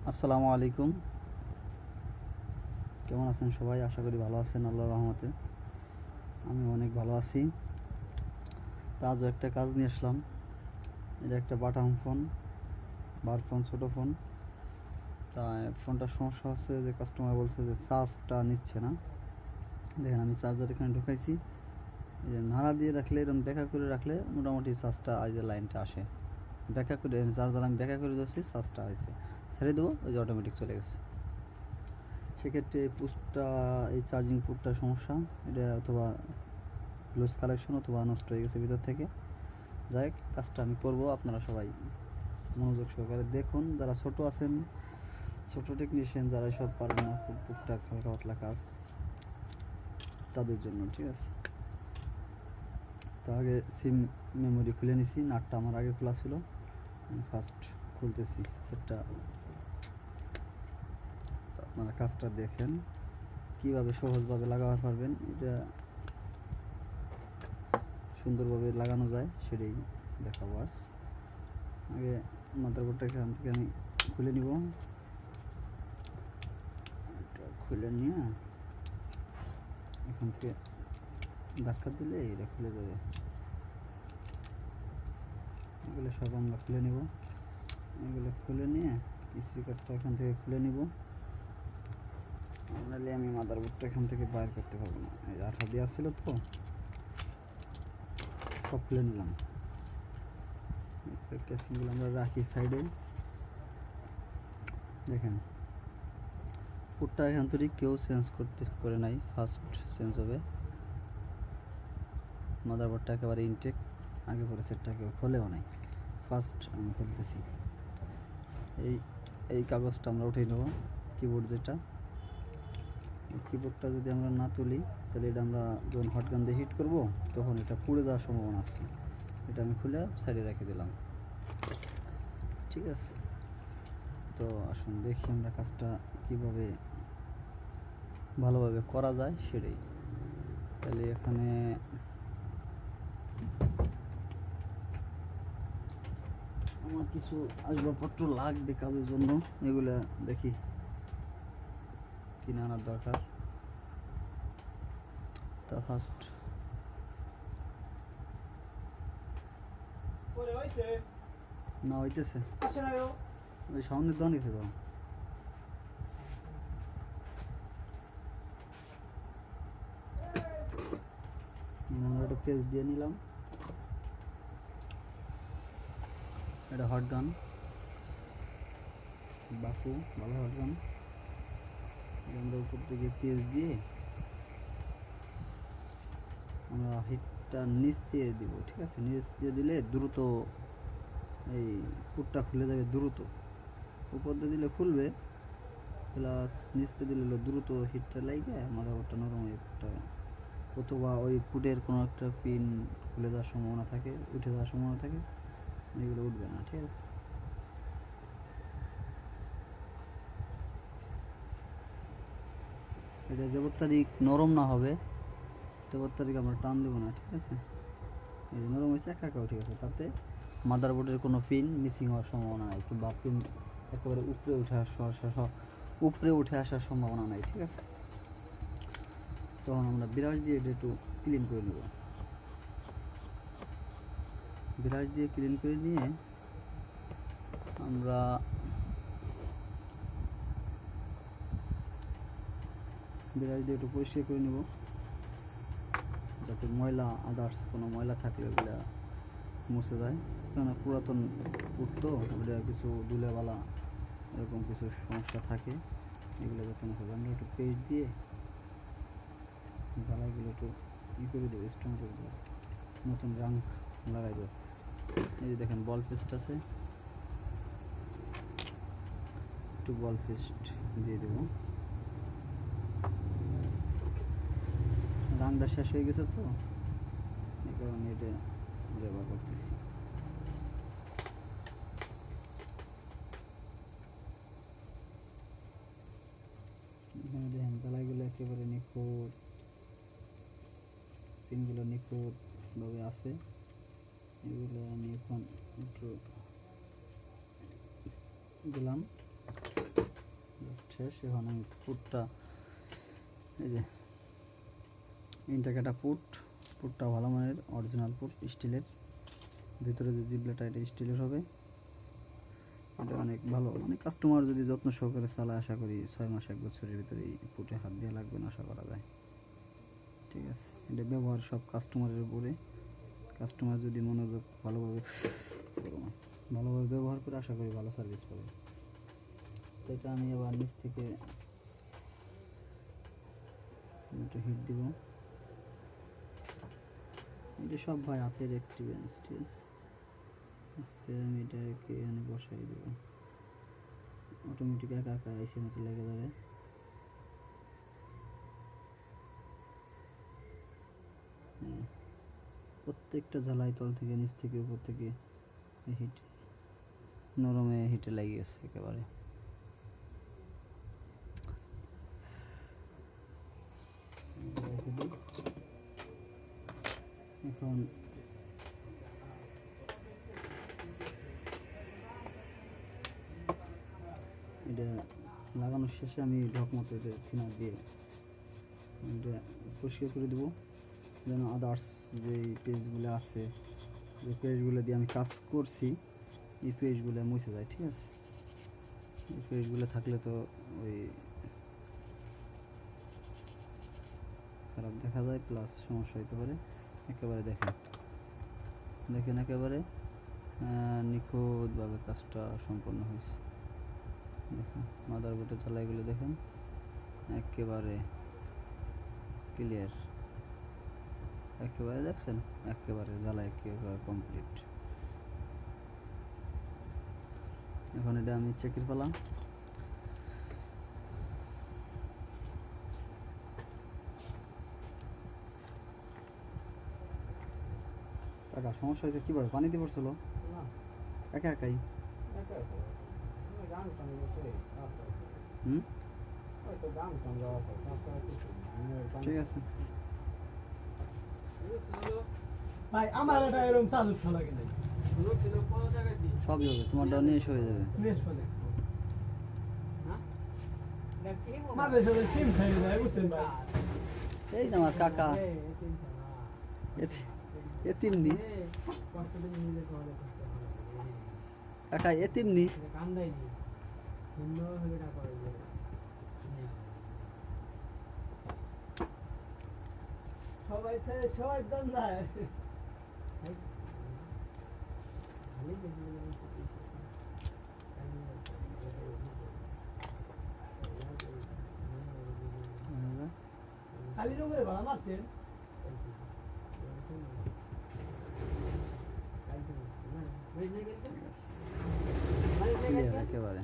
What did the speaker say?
আসসালামু আলাইকুম। কেমন আছেন সবাই? আশা করি ভালো আছেন আল্লাহর রহমতে। আমি অনেক ভালো আছি। তা আজও একটা কাজ নিয়ে আসলাম। এটা একটা বাটাম ফোন, বার ফোন, ছোটো ফোন। তা ফোনটার সমস্যা হচ্ছে যে কাস্টমার বলছে যে চার্জটা নিচ্ছে না। দেখেন আমি চার্জার এখানে ঢুকাইছি, এই যে নাড়া দিয়ে রাখলে, এরকম ব্যাকা করে রাখলে মোটামুটি চার্জটা এই যে লাইনটা আসে। ব্যাকা করে চার্জার আমি ব্যাকা করে ধরছি, চার্জটা আসছে। ছেড়ে দেবো, ওই যে অটোমেটিক চলে গেছে। সেক্ষেত্রে পুশটা, এই চার্জিং পুটটার সমস্যা, এটা অথবা লুজ কালেকশন অথবা নষ্ট হয়ে গেছে ভিতর থেকে। যাই হোক, কাজটা আমি করব, আপনারা সবাই মনোযোগ সহকারে দেখুন। যারা ছোট আছেন, ছোট টেকনিশিয়ান, যারা সব পারেন না, খুব টুকটাক হালকা পাতলা কাজ, তাদের জন্য ঠিক আছে। তো আগে সিম মেমোরি খুলে নিছি, নাটটা আমার আগে খোলা ছিল, আমি ফার্স্ট খুলতেছি সেটটা। তো আপনারা কাজটা দেখেন কীভাবে সহজভাবে লাগাতে পারবেন, এটা সুন্দরভাবে লাগানো যায় সেটাই দেখাবো আজ। আগে মাদারবোর্ডটা এখান থেকে আমি খুলে নিব, খুলে নিয়ে এখান থেকে ধাক্কা দিলে এটা খুলে যাবে। এগুলো সব আমরা খুলে নিব। এগুলো খুলে নিয়ে স্পিকারটা এখান থেকে খুলে নিব, নাহলে আমি মাদারবোর্ডটা এখান থেকে বাইর করতে পারবো না। এই আঠা দেওয়া ছিল তো, সব খুলে নিলাম। কেসিংগুলো আমরা রাখি সাইডে। দেখেন পুটটা এখান থেকে কেউ চেঞ্জ করে নাই, ফার্স্ট চেঞ্জ হবে। মাদারবোর্ডটা একেবারে ইনটেক, আগে পরে সেটটা কেউ খোলেও নাই, ফার্স্ট আমি খুলতেছি। এই কাগজটা আমরা উঠিয়ে নেব। কিবোর্ড যেটা, কিবোর্ডটা যদি আমরা না তুলি তাহলে এটা আমরা যখন হটগান দিয়ে হিট করব তখন এটা পুড়ে যাওয়ার সম্ভাবনা আছে। এটা আমি খুলে সাইডে রেখে দিলাম, ঠিক আছে। তো আসুন দেখি আমরা কাজটা কীভাবে ভালোভাবে করা যায় সেটাই। তাহলে এখানে আমার কিছু আসবাবপত্র লাগবে কাজের জন্য, এগুলা দেখি কিনে আনার দরকার। তা ফার্স্ট না হইতেছে, ওই সামনের দোকান গেছে তো। আমরা একটা পেজ দিয়ে নিলাম, এটা হট গান, বাকু ভালো হট গান। আমরা উপর থেকে পেজ দিয়ে আমরা হিটটা নিচ দিয়ে দিব, ঠিক আছে। নিচ দিয়ে দিলে দ্রুত এই পুটটা খুলে যাবে দ্রুত। উপর দিয়ে দিলে খুলবে, প্লাস নিচ দিয়ে দিলে দ্রুত হিটটা লাগে মাদারবোর্ডটা নরম হয়ে অথবা ওই পুটের কোনো একটা পিন খুলে যাওয়ার সম্ভাবনা থাকে, উঠে যাওয়ার সম্ভাবনা থাকে, এগুলো উঠবে না, ঠিক আছে। এটা যাবত তারিখ নরম না হবে তবত তারিখ আমরা টান দেবো না, ঠিক আছে। এই যে নরম হয়েছে, একা একা উঠে গেছে, তাতে মাদারবোর্ডের কোনো পিন মিসিং হওয়ার সম্ভাবনা নাই, কিংবা পিন একেবারে উপরে উঠে আসার সম্ভাবনা নাই, ঠিক আছে। তখন আমরা ব্রাশ দিয়ে এটা একটু ক্লিন করে নেব। ব্রাশ দিয়ে ক্লিন করে নিয়ে আমরা ব্রাশ দিয়ে একটু পরিষ্কার করে নেব, যাতে ময়লা, আদার্স কোনো ময়লা থাকলে ওগুলো মুছে যায়। কেননা পুরাতন উঠতো, ওটা কিছু ধুলেবালা এরকম কিছু সমস্যা থাকে, এগুলো যাতে মুছে যায়। আমরা একটু পেস্ট দিয়ে জ্বালাইগুলো একটু করে দেবো, স্ট্রং করে দেবো, নতুন রং লাগাই দেবো। এই যে দেখেন বল পেস্ট আছে, একটু বল পেস্ট দিয়ে দেবো। রাংটা শেষ হয়ে গেছে তো, এই কারণে এটা ব্যবহার করতেছি। এখানে দেখেন জ্বালাইগুলো একেবারে নিখুঁত, পিনগুলো নিখুঁতভাবে আছে। এগুলো আমি এখন একটু দিলাম। শেষ। এখন আমি পুটটা, এই যে ইন্টারকেটা পুটটা ভালো মানের অরিজিনাল পুট, স্টিলের। ভিতরে যে জিবলাটা এটা স্টিলের হবে। এটা অনেক ভালো, মানে কাস্টমার যদি যত্ন সহকারে চালায় আশা করি 6 মাস 1 বছরের ভিতরে এই পুটে হাত দেওয়া লাগবে না আশা করা যায়। ঠিক আছে, এটা ব্যবহার সব কাস্টমারের উপরে। কাস্টমার যদি মনোযোগ ভালোভাবে ব্যবহার করে আশা করি ভালো সার্ভিস পাবে। তো এটা আমি আবার নিচ থেকে একটু হিট দিব। এটা সব ভাই হাতের এক্সপিরিয়েন্স। ঠিক আছে, আস্তে আমি এটাকে এখানে বসাই দেব। অটোমেটিক একা একা আইসির মতো লেগে যাবে। প্রত্যেকটা ঝালাই তল থেকে নিচ থেকে উপর থেকে হিট নরমে হিটে লেগে গেছে একেবারে। এখন এটা লাগানোর শেষে আমি ঢক মতো এটা থিনার দিয়ে এটা পরিষ্কার করে দেবো, যেন আদার্স যে পেজগুলো আছে, যে পেজগুলো দিয়ে আমি কাজ করছি, এই পেজগুলো মুছে যায়। ঠিক আছে, এই পেজগুলো থাকলে তো ওই খারাপ দেখা যায়, প্লাস সমস্যা হতে পারে। একেবারে দেখেন একেবারে নিখুঁতভাবে কাজটা সম্পন্ন হয়েছে। দেখুন মাদারবোর্ডের জ্বালাইগুলো দেখেন একেবারে ক্লিয়ার, একেবারে দেখছেন একেবারে জ্বালা একেবারে কমপ্লিট। এখন এটা আমি চেকের পেলাম। টাকা সমস্যা হয়েছে কীভাবে? পানিতে পড়ছিল একা একাই? হুম, ঠিক আছে ভাই আমার এটা এরকম চালু লাগে না, সবই হবে, তোমারটাও নিয়ে এসে হয়ে যাবে। বেশ বলে মাঝে সাথে সিম খাই যায়, বুঝছেন ভাই? এই যে আমার কাকা এতিমনি, কাকা এতিমনি। সবাই সবাই দাম যায়। খালি রঙের ভাড়া মারছেন ক্লিয়ার একেবারে।